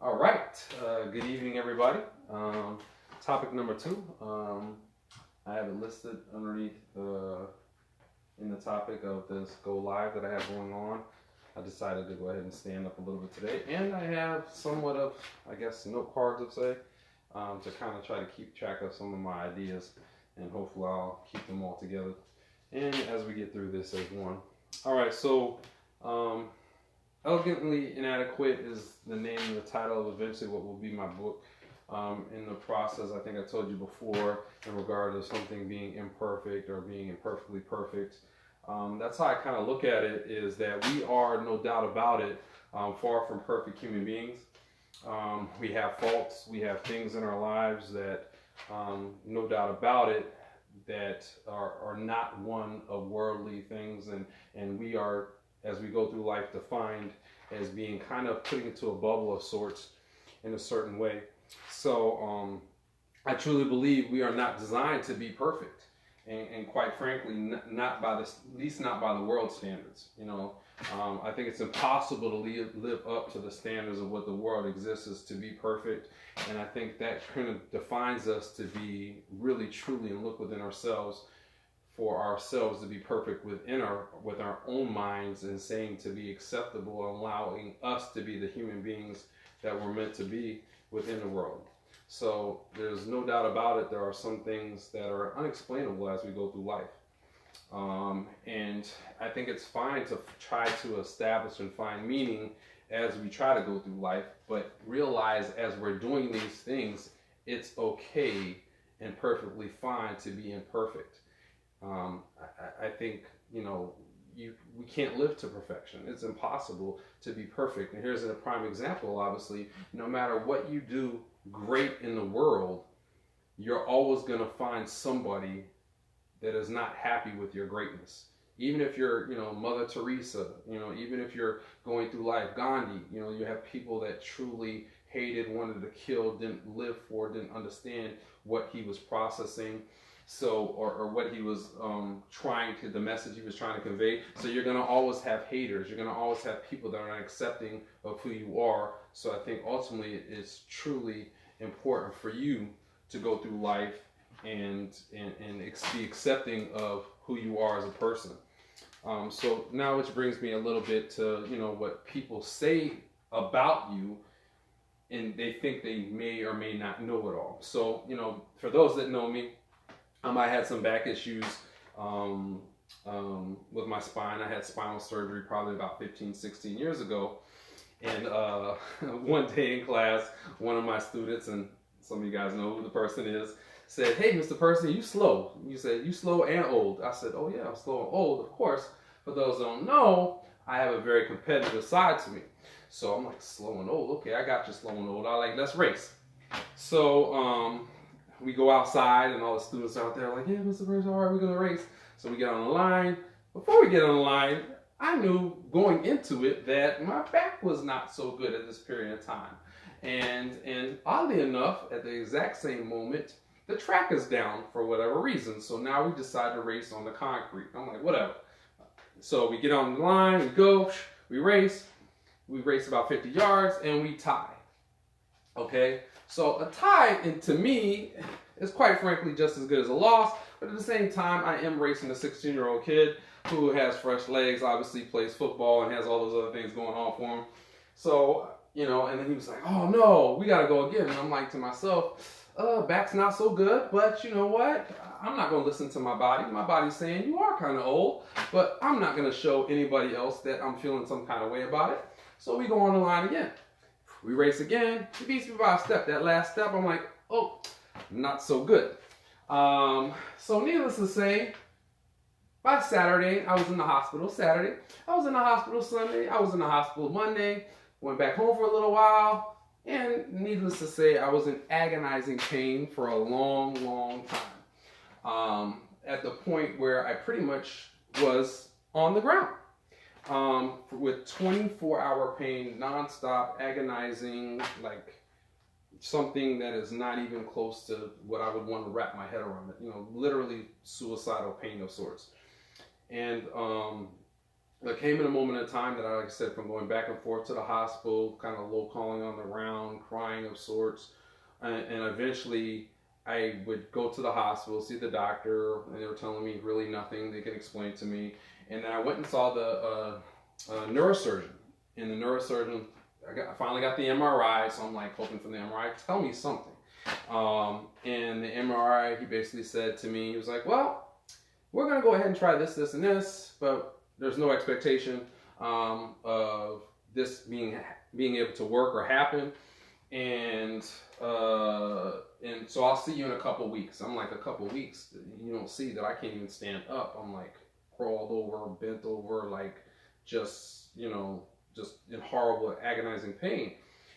All right. Good evening, everybody. Topic number two. I have it listed underneath in the topic of this go live that I have going on. I decided to go ahead and stand up a little bit today, and I have somewhat of, I guess, note cards, let's say, to kind of try to keep track of some of my ideas, and hopefully I'll keep them all together. And as we get through this as one. All right. So. Elegantly Inadequate is the name and the title of eventually what will be my book. In the process, I think I told you before, in regard to something being imperfect or being imperfectly perfect. That's how I kind of look at it, is that we are, no doubt about it, far from perfect human beings. We have faults, we have things in our lives that, no doubt about it, that are not one of worldly things, and we are, as we go through life, defined as being kind of put into a bubble of sorts in a certain way. So I truly believe we are not designed to be perfect, and quite frankly, not by the, at least not by the world standards. I think it's impossible to live up to the standards of what the world exists as, to be perfect, and I think that kind of defines us to be really, truly, and look within ourselves, for ourselves to be perfect with our own minds, and saying to be acceptable, allowing us to be the human beings that we're meant to be within the world. So there's no doubt about it, there are some things that are unexplainable as we go through life. And I think it's fine to try to establish and find meaning as we try to go through life, but realize as we're doing these things, it's okay and perfectly fine to be imperfect. I think, we can't live to perfection. It's impossible to be perfect. And here's a prime example, obviously. No matter what you do great in the world, you're always going to find somebody that is not happy with your greatness. Even if you're, Mother Teresa, even if you're going through life, Gandhi, you have people that truly hated, wanted to kill, didn't live for, didn't understand what he was processing. So, or what he was the message he was trying to convey. So you're going to always have haters. You're going to always have people that are not accepting of who you are. So I think ultimately it's truly important for you to go through life and be accepting of who you are as a person. So now, which brings me a little bit to, what people say about you, and they think they may or may not know it all. So, for those that know me, I had some back issues with my spine. I had spinal surgery probably about 15, 16 years ago. And one day in class, one of my students, and some of you guys know who the person is, said, "Hey, Mr. Person, you slow." You said, "You slow and old." I said, "Oh yeah, I'm slow and old, of course. For those who don't know, I have a very competitive side to me." So I'm like, slow and old? Okay, I got you, slow and old. Let's race. So we go outside, and all the students out there are like, "Yeah, Mr. Person, all right, we're going to race." So we get on the line. Before we get on the line, I knew going into it that my back was not so good at this period of time. And oddly enough, at the exact same moment, the track is down for whatever reason. So now we decide to race on the concrete. I'm like, whatever. So we get on the line, we go, we race. We race about 50 yards, and we tie. Okay? So a tie, and to me, is quite frankly just as good as a loss. But at the same time, I am racing a 16-year-old kid who has fresh legs, obviously plays football, and has all those other things going on for him. So, and then he was like, "Oh no, we gotta go again." And I'm like to myself, back's not so good, but you know what? I'm not gonna listen to my body. My body's saying, "You are kind of old," but I'm not gonna show anybody else that I'm feeling some kind of way about it. So we go on the line again. We race again. He beats me by a step. That last step, I'm like, oh, not so good. So needless to say, by Saturday, I was in the hospital. Saturday, I was in the hospital. Sunday, I was in the hospital. Monday, went back home for a little while. And needless to say, I was in agonizing pain for a long, long time. At the point where I pretty much was on the ground. With 24-hour pain, nonstop, agonizing, like something that is not even close to what I would want to wrap my head around it. Literally suicidal pain of sorts. And there came in a moment in time that I, like I said, from going back and forth to the hospital, kind of low calling on the round, crying of sorts, and eventually I would go to the hospital, see the doctor, and they were telling me really nothing they could explain to me. And then I went and saw the neurosurgeon, and the neurosurgeon, I finally got the MRI, so I'm like hoping for the MRI, tell me something. And the MRI, he basically said to me, he was like, well, we're going to go ahead and try this, this, and this, but there's no expectation of this being able to work or happen. And so I'll see you in a couple weeks. I'm like, a couple weeks? You don't see that I can't even stand up. I'm like crawled over, bent over, like just, just in horrible, agonizing pain.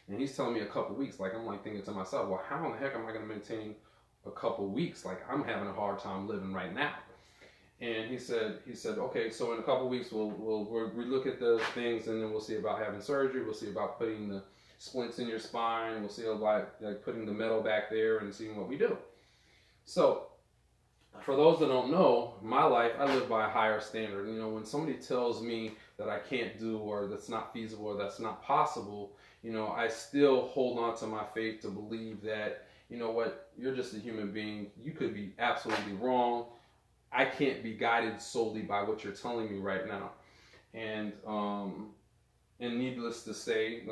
And he's telling me a couple weeks. Like, I'm like thinking to myself, well, how in the heck am I going to maintain a couple weeks? Like, I'm having a hard time living right now. And he said, okay, so in a couple weeks we'll look at the things, and then we'll see about having surgery. We'll see about putting the splints in your spine. We'll see about like putting the metal back there and seeing what we do. So, for those that don't know, my life, I live by a higher standard. When somebody tells me that I can't do, or that's not feasible, or that's not possible, I still hold on to my faith to believe that, you know what, you're just a human being. You could be absolutely wrong. I can't be guided solely by what you're telling me right now. And needless to say,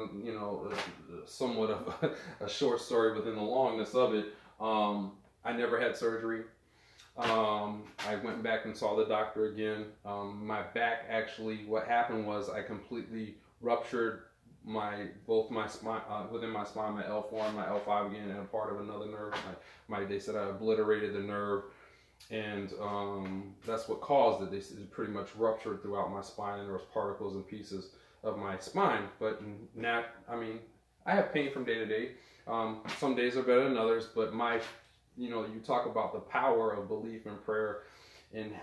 somewhat of a short story within the longness of it, I never had surgery. I went back and saw the doctor again. My back, actually, what happened was I completely ruptured both my spine, within my spine, my L4 and my L5 again, and a part of another nerve. They said I obliterated the nerve. And that's what caused it. It pretty much ruptured throughout my spine, and there was particles and pieces of my spine. But now, I have pain from day to day. Some days are better than others, but you talk about the power of belief and prayer, and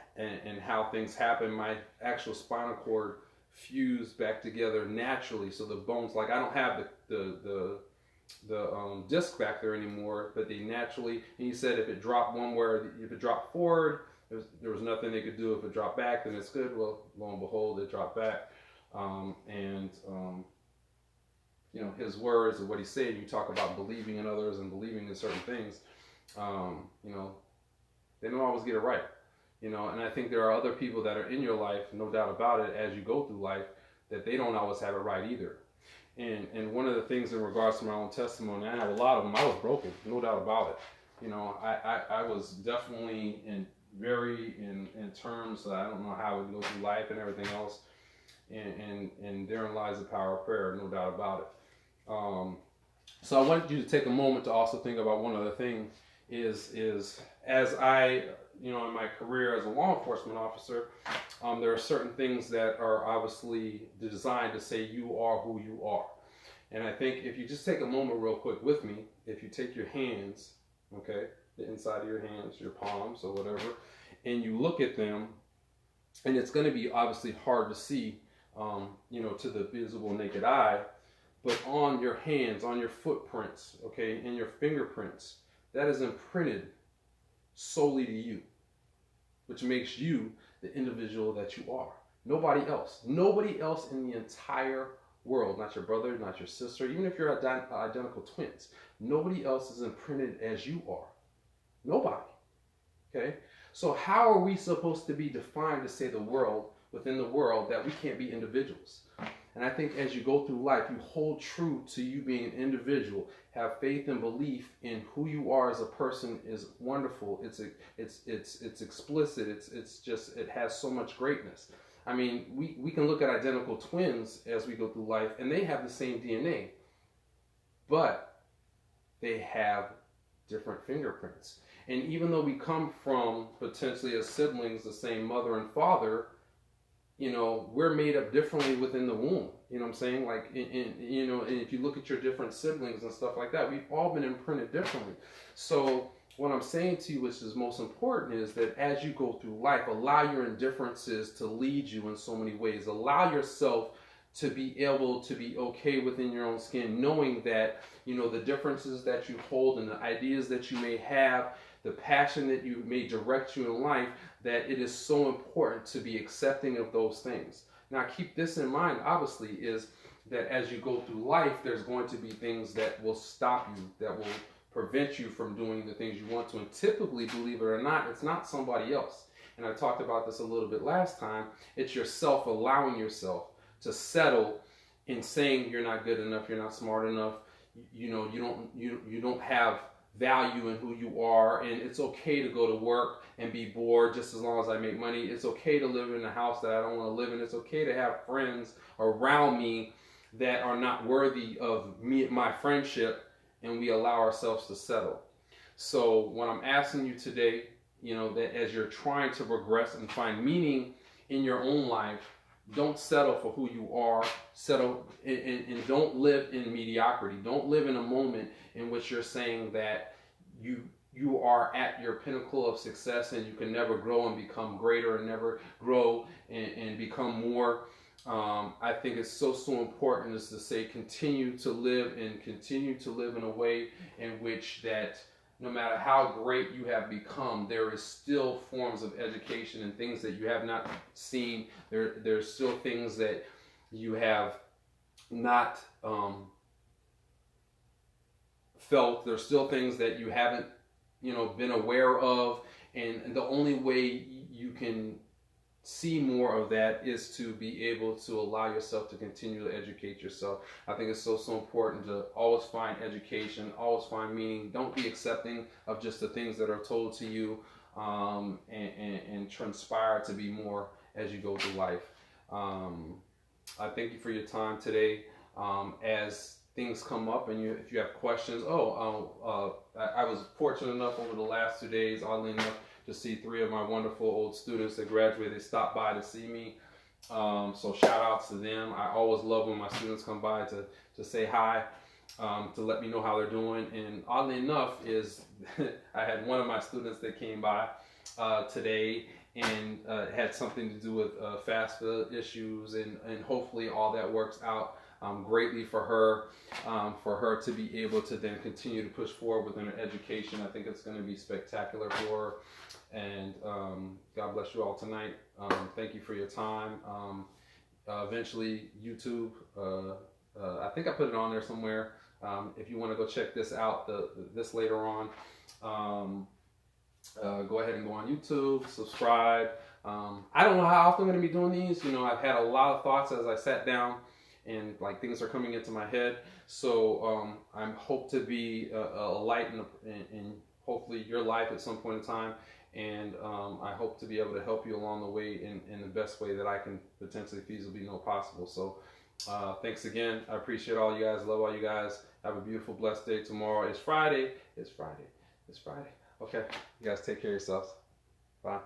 how things happen. My actual spinal cord fused back together naturally, so the bones, like I don't have the disc back there anymore, but they naturally, and he said if it dropped if it dropped forward, there was nothing they could do. If it dropped back, then it's good. Well, lo and behold, it dropped back. His words and what he said, you talk about believing in others and believing in certain things, they don't always get it right. And I think there are other people that are in your life, no doubt about it, as you go through life, that they don't always have it right either. And one of the things in regards to my own testimony, I have a lot of them. I was broken, no doubt about it. I was definitely in terms that I don't know how I would go through life and everything else. And therein lies the power of prayer, no doubt about it. So I wanted you to take a moment to also think about one other thing. Is as I, in my career as a law enforcement officer, there are certain things that are obviously designed to say you are who you are. And I think if you just take a moment real quick with me, if you take your hands, okay, the inside of your hands, your palms or whatever, and you look at them, and it's going to be obviously hard to see, to the visible naked eye, but on your hands, on your footprints, okay, and your fingerprints, that is imprinted solely to you, which makes you the individual that you are. Nobody else in the entire world, not your brother, not your sister, even if you're identical twins, nobody else is imprinted as you are. Nobody. Okay? So how are we supposed to be defined to say within the world, that we can't be individuals? And I think as you go through life, you hold true to you being an individual, have faith and belief in who you are as a person is wonderful. It's explicit. It has so much greatness. We can look at identical twins as we go through life, and they have the same DNA, but they have different fingerprints. And even though we come from potentially as siblings, the same mother and father, we're made up differently within the womb. You know what I'm saying? Like, and if you look at your different siblings and stuff like that, we've all been imprinted differently. So what I'm saying to you, which is most important, is that as you go through life, allow your indifferences to lead you in so many ways. Allow yourself to be able to be okay within your own skin, knowing that, the differences that you hold and the ideas that you may have, the passion that you may direct you in life, that it is so important to be accepting of those things. Now keep this in mind, obviously, is that as you go through life, there's going to be things that will stop you, that will prevent you from doing the things you want to. And typically, believe it or not, it's not somebody else. And I talked about this a little bit last time. It's yourself allowing yourself to settle in saying you're not good enough, you're not smart enough, you don't have value in who you are, and it's okay to go to work and be bored just as long as I make money. It's okay to live in a house that I don't want to live in. It's okay to have friends around me that are not worthy of my friendship, and we allow ourselves to settle. So what I'm asking you today, that as you're trying to progress and find meaning in your own life, don't settle for who you are. Settle and don't live in mediocrity. Don't live in a moment in which you're saying that you are at your pinnacle of success and you can never grow and become greater and never grow and become more. I think it's so important is to say continue to live in a way in which that no matter how great you have become, there is still forms of education and things that you have not seen. There's still things that you have not felt. There's still things that you haven't, been aware of. And the only way you can see more of that is to be able to allow yourself to continue to educate yourself. I think it's so important to always find education, always find meaning. Don't be accepting of just the things that are told to you, and transpire to be more as you go through life. I thank you for your time today. As things come up and if you have questions, I was fortunate enough over the last 2 days, oddly enough, to see 3 of my wonderful old students that graduated. They stopped by to see me. So shout outs to them. I always love when my students come by to say hi, to let me know how they're doing. And oddly enough is I had one of my students that came by today and had something to do with FAFSA issues, and hopefully all that works out greatly for her to be able to then continue to push forward within her education. I think it's going to be spectacular for her. And God bless you all tonight. Thank you for your time. Eventually, YouTube, I think I put it on there somewhere. If you want to go check this out, this later on, go ahead and go on YouTube, subscribe. I don't know how often I'm going to be doing these. I've had a lot of thoughts as I sat down, and things are coming into my head. So I hope to be a light in hopefully your life at some point in time. And I hope to be able to help you along the way in the best way that I can potentially feasibly know possible. So thanks again. I appreciate all you guys. Love all you guys. Have a beautiful, blessed day. Tomorrow is Friday. It's Friday. Okay. You guys take care of yourselves. Bye.